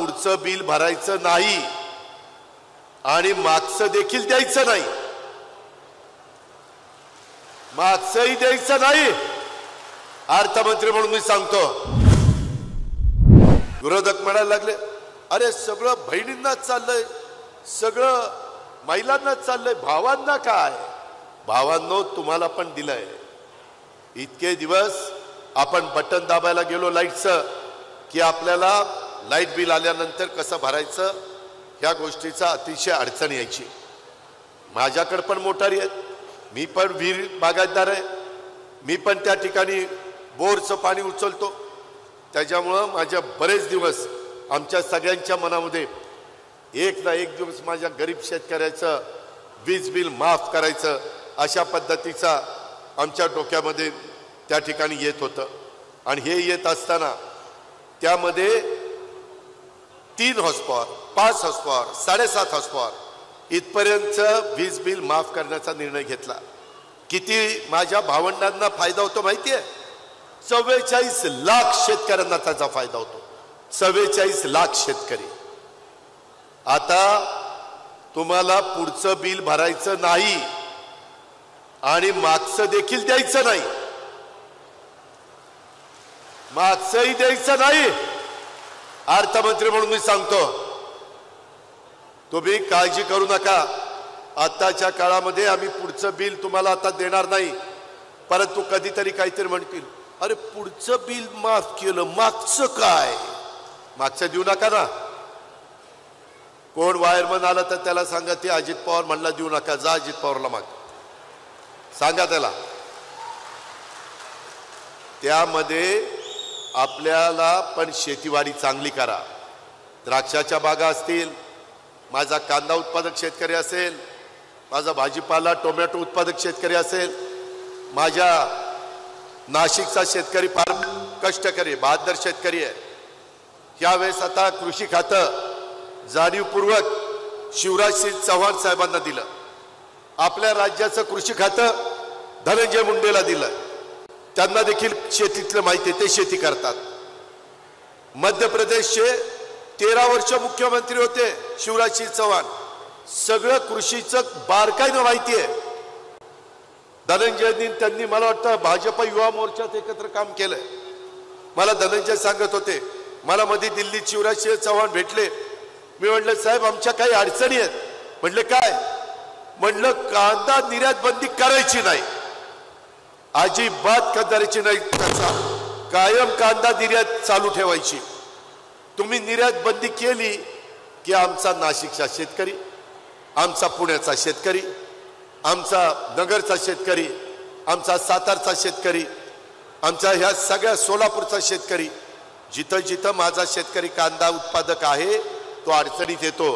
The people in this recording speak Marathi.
पुढचं बिल भरायचं नाही आणि मागचं देखील द्यायचं नाही, मागचंही द्यायचं नाही। अर्थमंत्री म्हणून मी सांगतो। विरोधक म्हणायला लागले, अरे सगळं बहिणींना चाललंय, सगळं महिलांना चाललंय, भावांना काय? भावांनो, तुम्हाला पण दिलंय। इतके दिवस आपण बटन दाबायला गेलो लाईटचं की आपल्याला लाईट बिल आल्यानंतर कसं भरायचं ह्या गोष्टीचा अतिशय अडचण यायची। माझ्याकडे पण मोटारी आहेत, मी पण विहीर बागायतदार आहे, मी पण त्या ठिकाणी बोरचं पाणी उचलतो। त्याच्यामुळं माझ्या बरेच दिवस आमच्या सगळ्यांच्या मनामध्ये एक ना एक दिवस माझ्या गरीब शेतकऱ्याचं वीज बिल माफ करायचं अशा पद्धतीचा आमच्या डोक्यामध्ये त्या ठिकाणी येत होतं। आणि हे येत असताना त्यामध्ये 3 हॉर्सपॉवर, 5 हॉर्सपॉवर, 7.5 हॉर्सपॉवर इथपर्यंत वीज बिल माफ करण्याचा निर्णय घेतला। किती माझ्या भावंडांना फायदा होतो माहिती आहे? 44 लाख शेतकऱ्यांना त्याचा फायदा होतो। 44 लाख शेतकरी। आता तुम्हाला पुढचं बिल भरायचं नाही आणि मागचं देखील द्यायचं नाही, मागचंही द्यायचं नाही। अर्थमंत्री म्हणून मी सांगतो, तुम्ही काळजी करू नका। आताच्या काळामध्ये आम्ही पुढचं बिल तुम्हाला आता देणार नाही, परंतु कधीतरी काहीतरी म्हणतील, अरे पुढचं बिल माफ केलं, मागचं काय? मागचं देऊ नका ना। कोण वायरमन आला तर त्याला सांगा ते अजित पवार म्हणला देऊ नका, जा अजित पवारला माग सांगा त्याला। त्यामध्ये आपल्याला पण शेतीवाडी चांगली करा। द्राक्षाच्या बागा असतील, माझा कांदा उत्पादक शेतकरी असेल, माझा भाजीपाला टोमॅटो उत्पादक शेतकरी असेल, माझ्या नाशिकचा शेतकरी फार कष्टकरी बहादर शेतकरी आहे। यावेळेस आता कृषी खातं जाणीवपूर्वक शिवराजसिंह चव्हाण साहेबांना दिलं। आपल्या राज्याचं कृषी खातं धनंजय मुंडेला दिलं। त्यांना देखील शेतीतलं माहिती आहे, ते शेती करतात। मध्य प्रदेशचे 13 वर्ष मुख्यमंत्री होते शिवराजसिंह चव्हाण, सगळं कृषीचं बारकाईनं माहिती आहे। धनंजयनी त्यांनी मला वाटतं भाजप युवा मोर्चात एकत्र काम केलंय। मला धनंजय सांगत होते, मला मध्ये दिल्लीत शिवराजसिंह चव्हाण भेटले। मी म्हटलं साहेब आमच्या काही अडचणी आहेत। म्हटले काय? म्हटलं कांदा निर्यात बंदी करायची नाही, अजिबात करायची नाही, त्याचा कायम कांदा निर्यात चालू ठेवायची। तुम्ही निर्यात बंदी केली की आमचा नाशिकचा शेतकरी, आमचा पुण्याचा शेतकरी, आमचा नगरचा शेतकरी, आमचा सातारचा शेतकरी, आमचा ह्या सगळ्या सोलापूरचा शेतकरी, जिथं जिथं माझा शेतकरी कांदा उत्पादक आहे तो अडचणीत येतो।